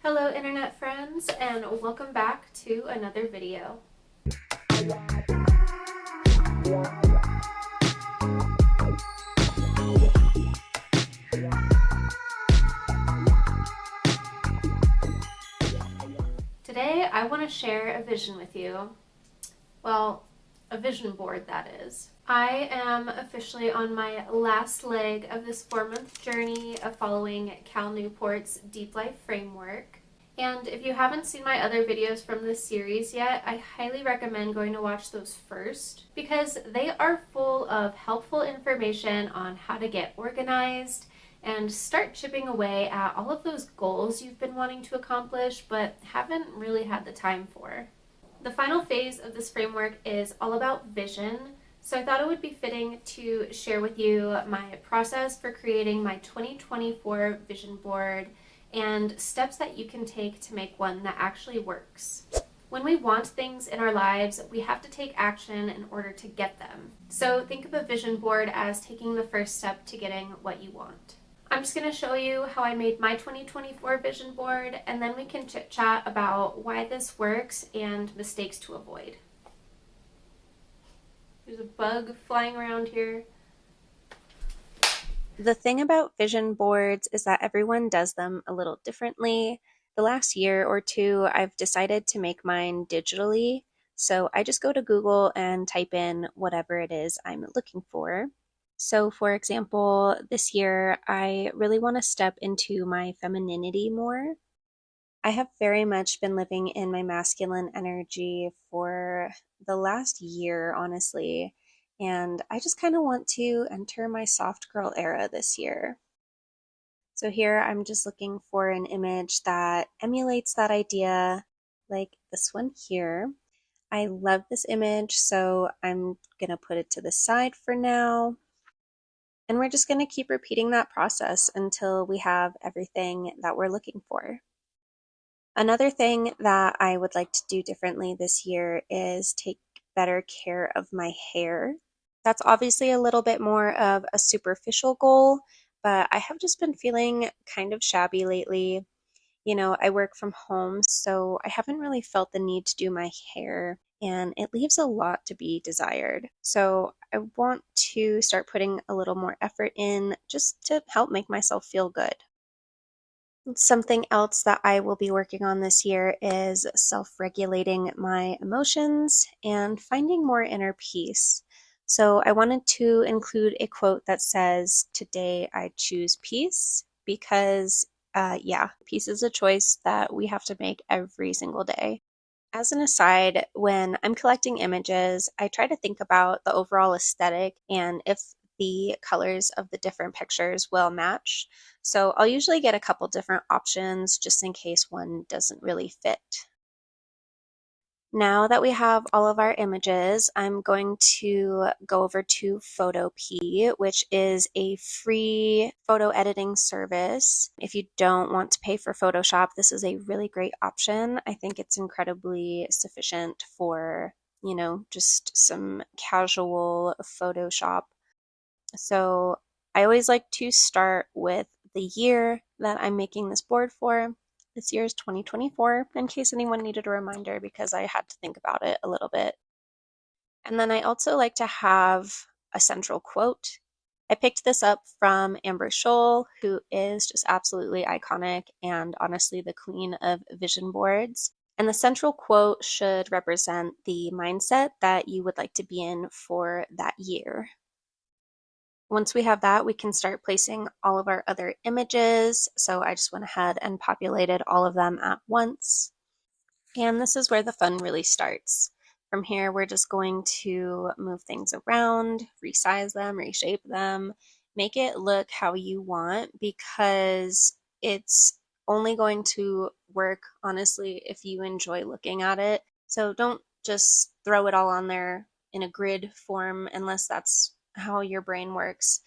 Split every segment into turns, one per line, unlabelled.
Hello internet friends, and welcome back to another video. Today I want to share a vision with you. Well, a vision board that is. I am officially on my last leg of this 4-month journey of following Cal Newport's Deep Life Framework. And if you haven't seen my other videos from this series yet, I highly recommend going to watch those first because they are full of helpful information on how to get organized and start chipping away at all of those goals you've been wanting to accomplish but haven't really had the time for. The final phase of this framework is all about vision, so I thought it would be fitting to share with you my process for creating my 2024 vision board and steps that you can take to make one that actually works. When we want things in our lives, we have to take action in order to get them. So think of a vision board as taking the first step to getting what you want. I'm just going to show you how I made my 2024 vision board, and then we can chit chat about why this works and mistakes to avoid. There's a bug flying around here.
The thing about vision boards is that everyone does them a little differently. The last year or two, I've decided to make mine digitally. So I just go to Google and type in whatever it is I'm looking for. So, for example, this year, I really want to step into my femininity more. I have very much been living in my masculine energy for the last year, honestly, and I just kind of want to enter my soft girl era this year. So here I'm just looking for an image that emulates that idea, like this one here. I love this image, so I'm gonna put it to the side for now. And we're just gonna keep repeating that process until we have everything that we're looking for. Another thing that I would like to do differently this year is take better care of my hair. That's obviously a little bit more of a superficial goal, but I have just been feeling kind of shabby lately. I work from home, so I haven't really felt the need to do my hair, and it leaves a lot to be desired. So I want to start putting a little more effort in just to help make myself feel good. Something else that I will be working on this year is self-regulating my emotions and finding more inner peace. So I wanted to include a quote that says, "Today I choose peace," because, yeah, peace is a choice that we have to make every single day. As an aside, when I'm collecting images, I try to think about the overall aesthetic and if the colors of the different pictures will match. So I'll usually get a couple different options just in case one doesn't really fit. Now that we have all of our images, I'm going to go over to Photopea, which is a free photo editing service. If you don't want to pay for Photoshop, this is a really great option. I think it's incredibly sufficient for, just some casual Photoshop. So I always like to start with the year that I'm making this board for. This year is 2024, in case anyone needed a reminder, because I had to think about it a little bit. And then I also like to have a central quote. I picked this up from Amber Scholl, who is just absolutely iconic and honestly the queen of vision boards. And the central quote should represent the mindset that you would like to be in for that year. Once we have that, we can start placing all of our other images. So I just went ahead and populated all of them at once. And this is where the fun really starts. From here, we're just going to move things around, resize them, reshape them, make it look how you want, because it's only going to work, honestly, if you enjoy looking at it. So don't just throw it all on there in a grid form unless that's how your brain works.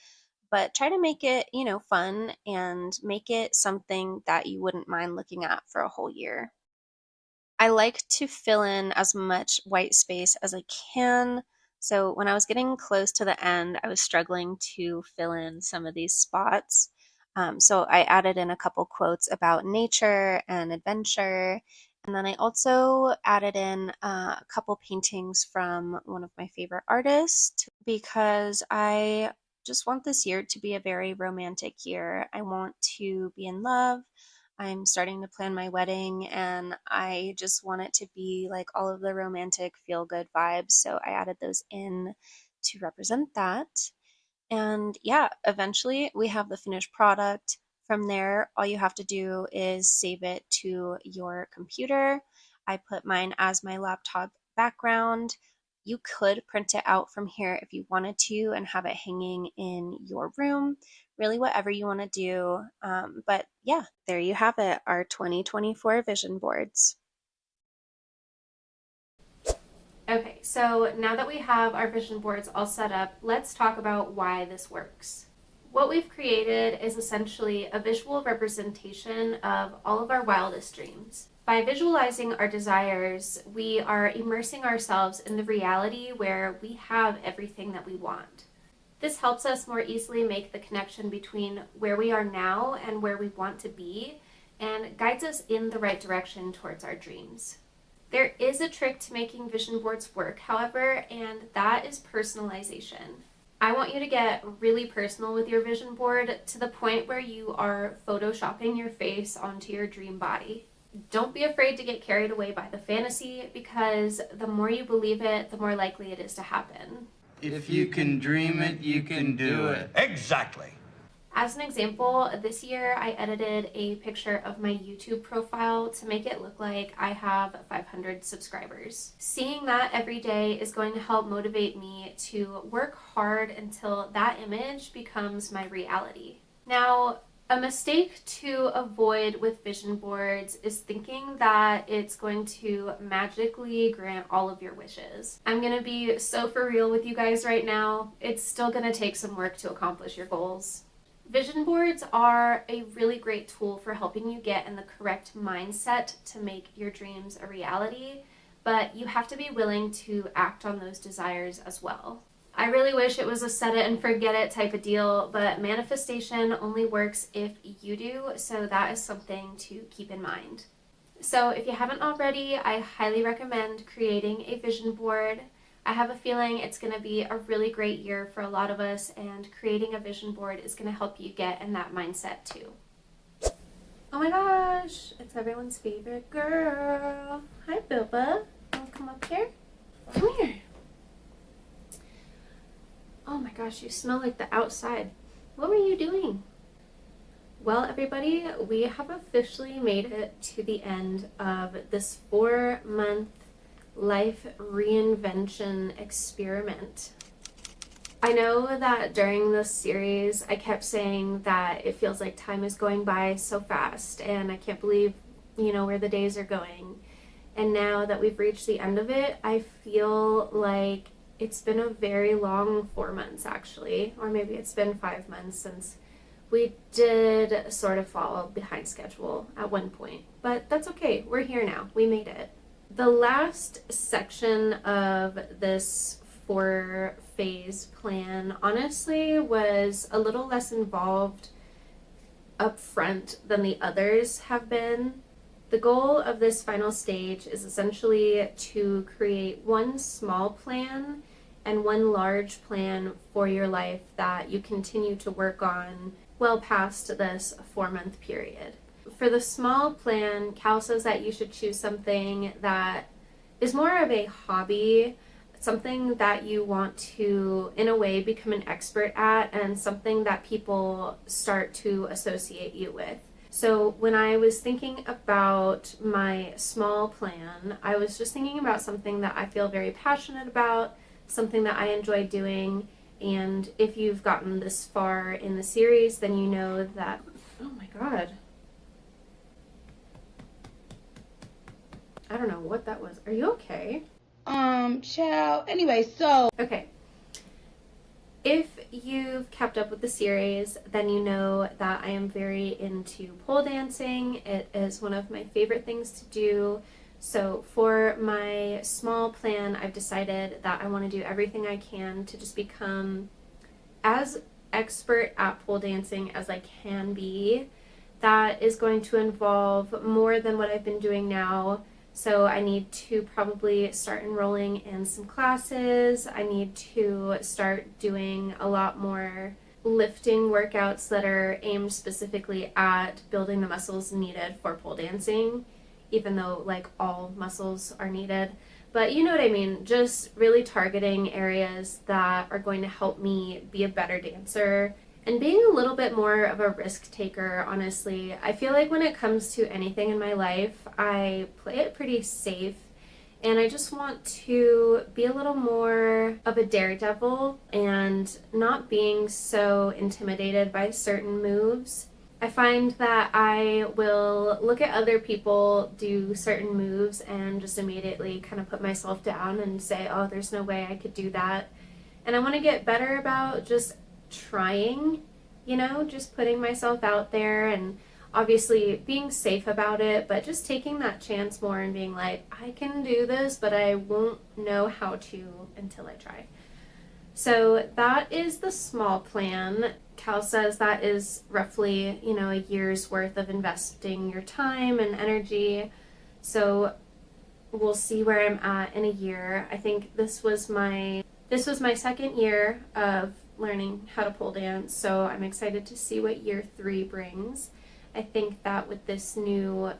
But try to make it, fun and make it something that you wouldn't mind looking at for a whole year. I like to fill in as much white space as I can. So when I was getting close to the end, I was struggling to fill in some of these spots. So I added in a couple quotes about nature and adventure. And then I also added in a couple paintings from one of my favorite artists because I just want this year to be a very romantic year. I want to be in love. I'm starting to plan my wedding and I just want it to be like all of the romantic feel good vibes. So I added those in to represent that. And yeah, eventually we have the finished product. From there, all you have to do is save it to your computer. I put mine as my laptop background. You could print it out from here if you wanted to and have it hanging in your room. Really, whatever you want to do. But yeah, there you have it, our 2024 vision boards.
Okay, so now that we have our vision boards all set up, let's talk about why this works. What we've created is essentially a visual representation of all of our wildest dreams. By visualizing our desires, we are immersing ourselves in the reality where we have everything that we want. This helps us more easily make the connection between where we are now and where we want to be, and guides us in the right direction towards our dreams. There is a trick to making vision boards work, however, and that is personalization. I want you to get really personal with your vision board to the point where you are photoshopping your face onto your dream body. Don't be afraid to get carried away by the fantasy because the more you believe it, the more likely it is to happen.
If you can dream it, you can do it.
Exactly.
As an example, this year I edited a picture of my YouTube profile to make it look like I have 500 subscribers. Seeing that every day is going to help motivate me to work hard until that image becomes my reality. Now, a mistake to avoid with vision boards is thinking that it's going to magically grant all of your wishes. I'm going to be so for real with you guys right now. It's still going to take some work to accomplish your goals. Vision boards are a really great tool for helping you get in the correct mindset to make your dreams a reality, but you have to be willing to act on those desires as well. I really wish it was a set it and forget it type of deal, but manifestation only works if you do, so that is something to keep in mind. So if you haven't already, I highly recommend creating a vision board. I have a feeling it's going to be a really great year for a lot of us, and creating a vision board is going to help you get in that mindset too. Oh my gosh, it's everyone's favorite girl. Hi, Bilba. Wanna come up here? Come here. Oh my gosh, you smell like the outside. What were you doing? Well, everybody, we have officially made it to the end of this 4-month life reinvention experiment. I know that during this series I kept saying that it feels like time is going by so fast and I can't believe, where the days are going. And now that we've reached the end of it, I feel like it's been a very long 4 months actually, or maybe it's been 5 months since we did sort of fall behind schedule at one point. But that's okay, we're here now, we made it. The last section of this 4-phase plan honestly was a little less involved up front than the others have been. The goal of this final stage is essentially to create one small plan and one large plan for your life that you continue to work on well past this 4-month period. For the small plan, Cal says that you should choose something that is more of a hobby, something that you want to, in a way, become an expert at, and something that people start to associate you with. So when I was thinking about my small plan, I was just thinking about something that I feel very passionate about, something that I enjoy doing, and if you've gotten this far in the series, then you know that, oh my god. I don't know what that was. Are you okay?
Chelle. Anyway, so.
Okay. If you've kept up with the series, then you know that I am very into pole dancing. It is one of my favorite things to do. So for my small plan, I've decided that I want to do everything I can to just become as expert at pole dancing as I can be. That is going to involve more than what I've been doing now. So I need to probably start enrolling in some classes. I need to start doing a lot more lifting workouts that are aimed specifically at building the muscles needed for pole dancing, even though like all muscles are needed. But you know what I mean, just really targeting areas that are going to help me be a better dancer and being a little bit more of a risk taker, honestly. I feel like when it comes to anything in my life, I play it pretty safe. And I just want to be a little more of a daredevil and not being so intimidated by certain moves. I find that I will look at other people do certain moves and just immediately kind of put myself down and say, oh, there's no way I could do that. And I want to get better about just trying, just putting myself out there and obviously being safe about it, but just taking that chance more and being like, I can do this, but I won't know how to until I try. So that is the small plan. Cal says that is roughly, a year's worth of investing your time and energy. So we'll see where I'm at in a year. I think this was my second year of learning how to pole dance, so I'm excited to see what year 3 brings. I think that with this new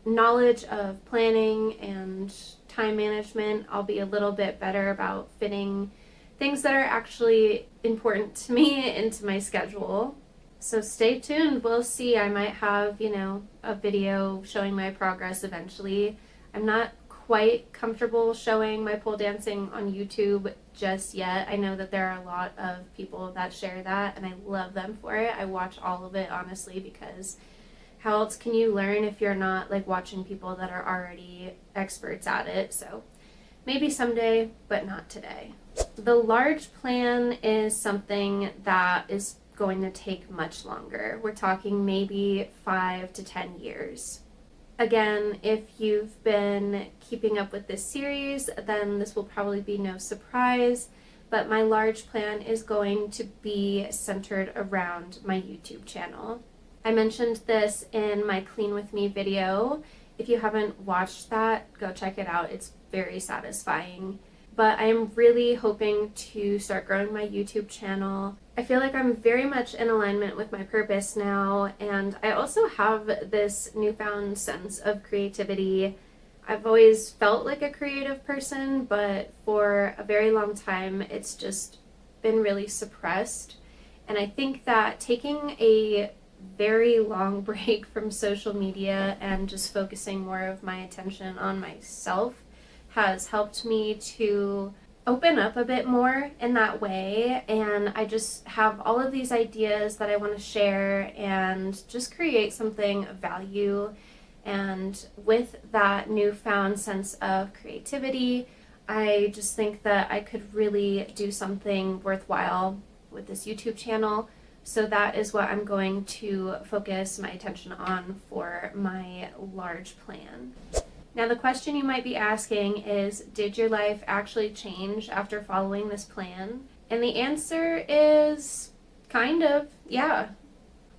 knowledge of planning and time management, I'll be a little bit better about fitting things that are actually important to me into my schedule. So stay tuned. We'll see. I might have, a video showing my progress eventually. I'm not quite comfortable showing my pole dancing on YouTube just yet. I know that there are a lot of people that share that, and I love them for it. I watch all of it, honestly, because how else can you learn if you're not like watching people that are already experts at it? So maybe someday, but not today. The large plan is something that is going to take much longer. We're talking maybe 5 to 10 years. Again, if you've been keeping up with this series, then this will probably be no surprise, but my large plan is going to be centered around my YouTube channel. I mentioned this in my Clean With Me video. If you haven't watched that, go check it out. It's very satisfying. But I am really hoping to start growing my YouTube channel. I feel like I'm very much in alignment with my purpose now, and I also have this newfound sense of creativity. I've always felt like a creative person, but for a very long time it's just been really suppressed. And I think that taking a very long break from social media and just focusing more of my attention on myself has helped me to open up a bit more in that way, and I just have all of these ideas that I want to share and just create something of value. And with that newfound sense of creativity, I just think that I could really do something worthwhile with this YouTube channel. So that is what I'm going to focus my attention on for my large plan. Now, the question you might be asking is, did your life actually change after following this plan? And the answer is kind of, yeah.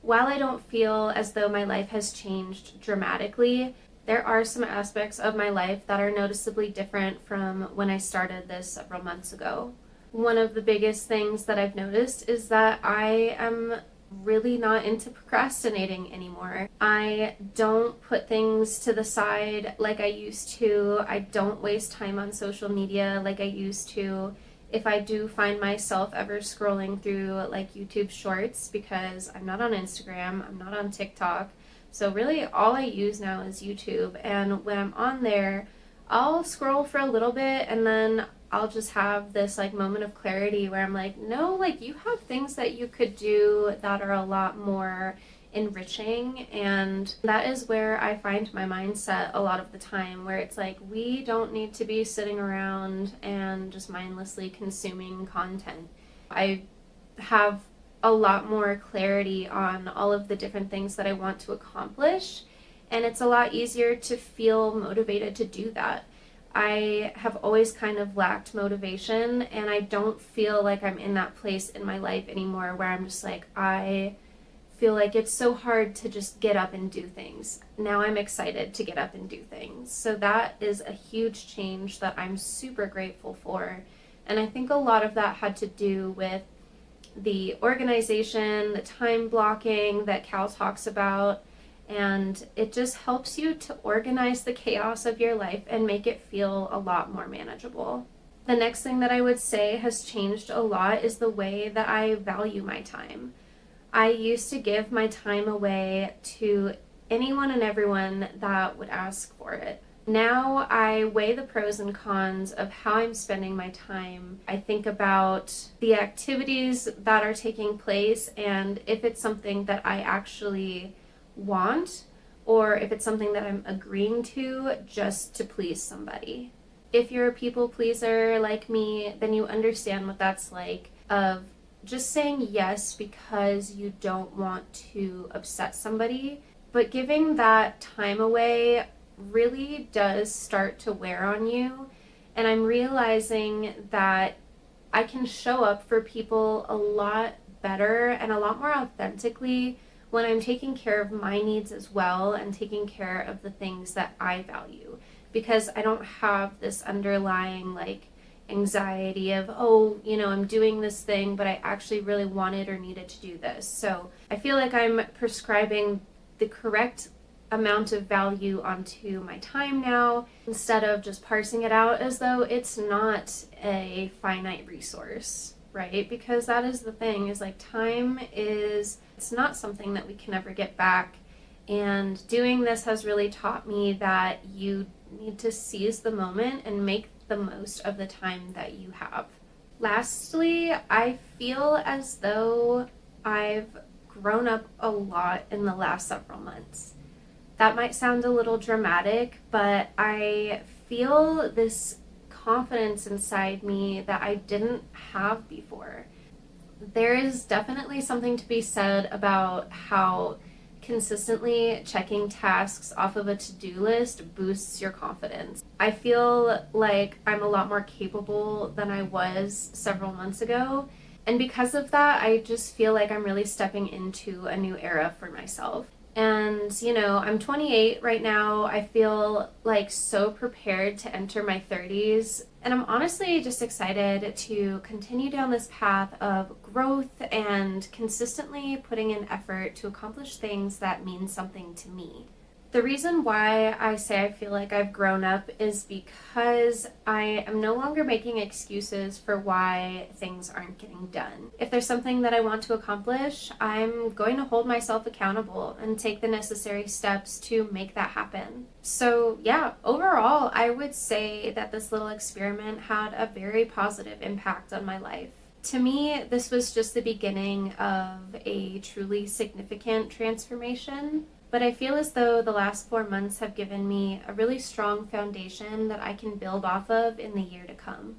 While I don't feel as though my life has changed dramatically, there are some aspects of my life that are noticeably different from when I started this several months ago. One of the biggest things that I've noticed is that I am really not into procrastinating anymore. I don't put things to the side like I used to. I don't waste time on social media like I used to. If I do find myself ever scrolling through like YouTube shorts, because I'm not on Instagram, I'm not on TikTok, so really all I use now is YouTube. And when I'm on there, I'll scroll for a little bit and then I'll just have this like moment of clarity where I'm like, no, like you have things that you could do that are a lot more enriching. And that is where I find my mindset a lot of the time, where it's like, we don't need to be sitting around and just mindlessly consuming content. I have a lot more clarity on all of the different things that I want to accomplish, and it's a lot easier to feel motivated to do that. I have always kind of lacked motivation, and I don't feel like I'm in that place in my life anymore where I'm just like, I feel like it's so hard to just get up and do things. Now I'm excited to get up and do things. So that is a huge change that I'm super grateful for. And I think a lot of that had to do with the organization, the time blocking that Cal talks about, and it just helps you to organize the chaos of your life and make it feel a lot more manageable. The next thing that I would say has changed a lot is the way that I value my time. I used to give my time away to anyone and everyone that would ask for it. Now I weigh the pros and cons of how I'm spending my time. I think about the activities that are taking place and if it's something that I actually want or if it's something that I'm agreeing to just to please somebody. If you're a people pleaser like me, then you understand what that's like, of just saying yes because you don't want to upset somebody. But giving that time away really does start to wear on you. And I'm realizing that I can show up for people a lot better and a lot more authentically when I'm taking care of my needs as well and taking care of the things that I value. Because I don't have this underlying like anxiety of, oh, I'm doing this thing, but I actually really wanted or needed to do this. So I feel like I'm prescribing the correct amount of value onto my time now instead of just parsing it out as though it's not a finite resource, right? Because that is the thing, is like time it's not something that we can ever get back. And doing this has really taught me that you need to seize the moment and make the most of the time that you have. Lastly, I feel as though I've grown up a lot in the last several months. That might sound a little dramatic, but I feel this confidence inside me that I didn't have before. There is definitely something to be said about how consistently checking tasks off of a to-do list boosts your confidence. I feel like I'm a lot more capable than I was several months ago. And because of that, I just feel like I'm really stepping into a new era for myself. And, I'm 28 right now. I feel like so prepared to enter my 30s. And I'm honestly just excited to continue down this path of growth and consistently putting in effort to accomplish things that mean something to me. The reason why I say I feel like I've grown up is because I am no longer making excuses for why things aren't getting done. If there's something that I want to accomplish, I'm going to hold myself accountable and take the necessary steps to make that happen. So yeah, overall, I would say that this little experiment had a very positive impact on my life. To me, this was just the beginning of a truly significant transformation. But I feel as though the last 4 months have given me a really strong foundation that I can build off of in the year to come.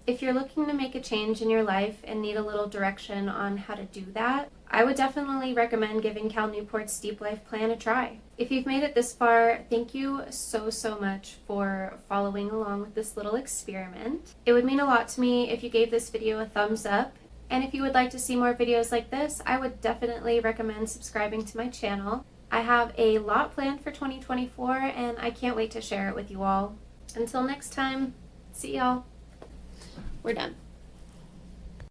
If you're looking to make a change in your life and need a little direction on how to do that, I would definitely recommend giving Cal Newport's Steep Life Plan a try. If you've made it this far, thank you so much for following along with this little experiment. It would mean a lot to me if you gave this video a thumbs up. And if you would like to see more videos like this, I would definitely recommend subscribing to my channel. I have a lot planned for 2024 and I can't wait to share it with you all. Until next time, see y'all. We're done.